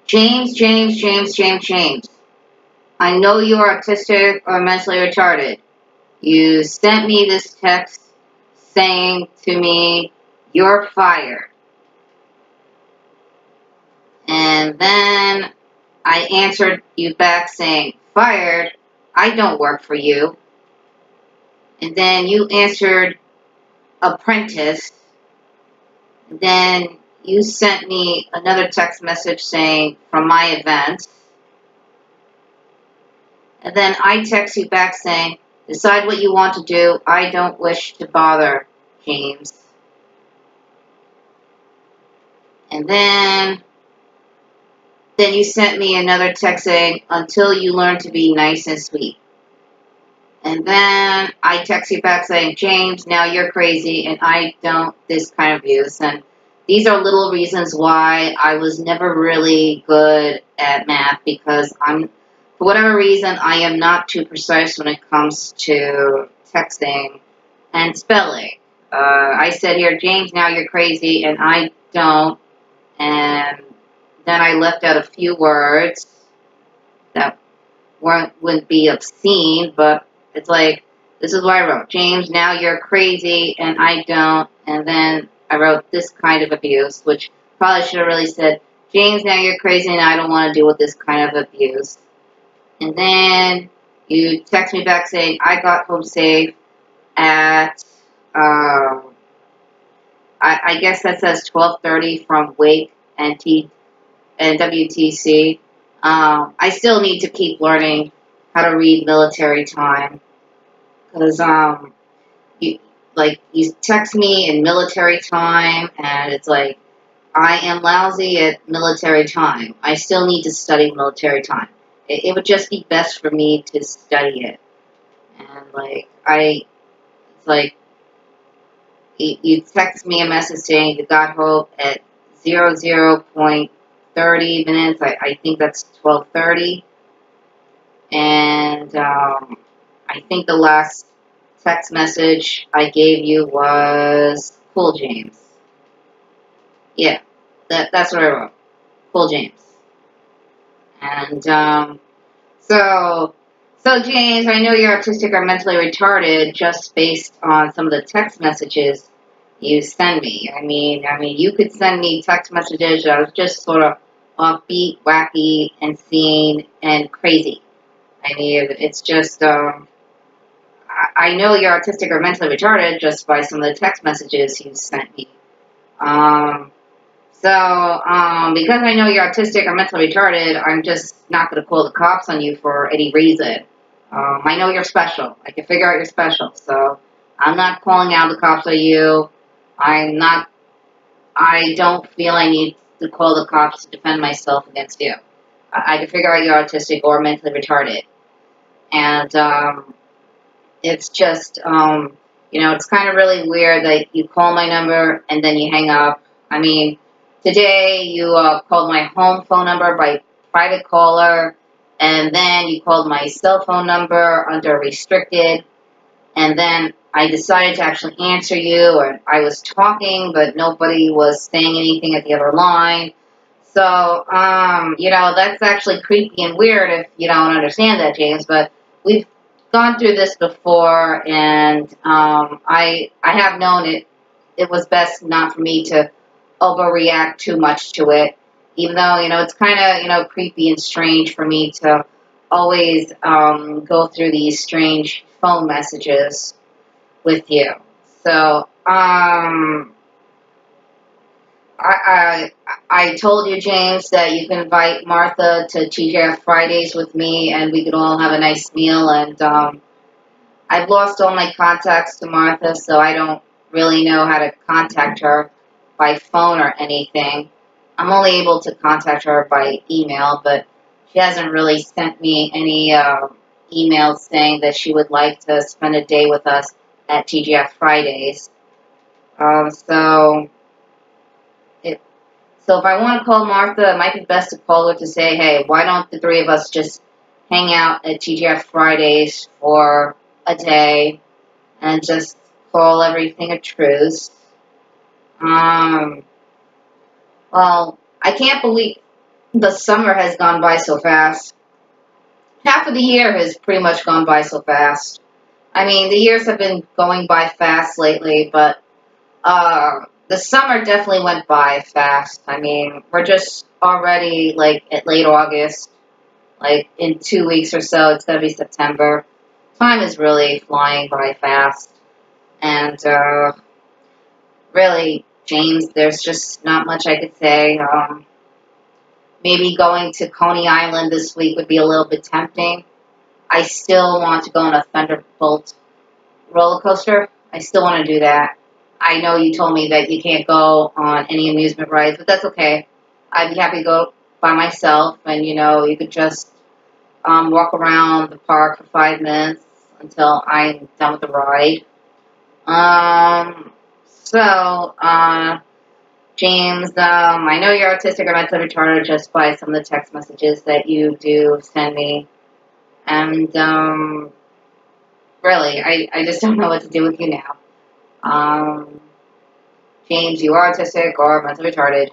James. I know you are autistic or mentally retarded. You sent me this text saying to me, you're fired. And then I answered you back saying, fired? I don't work for you. And then you answered, apprentice. And then you sent me another text message saying, from my event. And then I text you back saying, decide what you want to do. I don't wish to bother, James. And then you sent me another text saying, until you learn to be nice and sweet. And then I text you back saying, James, now you're crazy and I don't this kind of abuse. And these are little reasons why I was never really good at math, because for whatever reason, I am not too precise when it comes to texting and spelling. I said here, James, now you're crazy, and I don't. And then I left out a few words that wouldn't be obscene, but it's like, this is what I wrote. James, now you're crazy, and I don't. And then I wrote this kind of abuse, which probably should have really said, James, now you're crazy, and I don't want to deal with this kind of abuse. And then you text me back saying, I got home safe at, I guess that says 12:30 from Wake and WTC. I still need to keep learning how to read military time, because you text me in military time, and it's like, I am lousy at military time. I still need to study military time. It would just be best for me to study it. And it's like, you text me a message saying you got hope at 00.30 minutes. I think that's 12:30. And I think the last text message I gave you was Cool James. Yeah, that's what I wrote. Cool James. And so James, I know you're autistic or mentally retarded just based on some of the text messages you send me. I mean, you could send me text messages that was just sort of offbeat, wacky, insane, and crazy. I mean, it's just, I know you're autistic or mentally retarded just by some of the text messages you sent me. Because I know you're autistic or mentally retarded, I'm just not going to call the cops on you for any reason. I know you're special. I can figure out you're special. So I'm not calling out the cops on you. I don't feel I need to call the cops to defend myself against you. I can figure out you're autistic or mentally retarded. And it's just, it's kind of really weird that you call my number and then you hang up. I mean, today you called my home phone number by private caller, and then you called my cell phone number under restricted, and then I decided to actually answer you, or I was talking, but nobody was saying anything at the other line. So, that's actually creepy and weird if you don't understand that, James, but we've gone through this before, and I have known it was best not for me to overreact too much to it, even though, it's kind of, creepy and strange for me to always go through these strange phone messages with you. So, I told you, James, that you can invite Martha to TGF Fridays with me, and we could all have a nice meal. And I've lost all my contacts to Martha, so I don't really know how to contact her by phone or anything. I'm only able to contact her by email, but she hasn't really sent me any emails saying that she would like to spend a day with us at TGF Fridays. So if I want to call Martha, it might be best to call her to say, hey, why don't the three of us just hang out at TGF Fridays for a day and just call everything a truce. Well, I can't believe The summer has gone by so fast. Half of the year has pretty much gone by so fast. I mean, the years have been going by fast lately, but the summer definitely went by fast. I mean, we're just already like at late August. Like in 2 weeks or so, it's gonna be September. Time is really flying by fast, and really, James, there's just not much I could say. Maybe going to Coney Island this week would be a little bit tempting. I still want to go on a Thunderbolt roller coaster. I still want to do that. I know you told me that you can't go on any amusement rides, but that's okay. I'd be happy to go by myself, and you could just walk around the park for 5 minutes until I'm done with the ride. Um, so, James, I know you're autistic or mentally retarded just by some of the text messages that you do send me. And, really, I just don't know what to do with you now. Um, James, you are autistic or mentally retarded.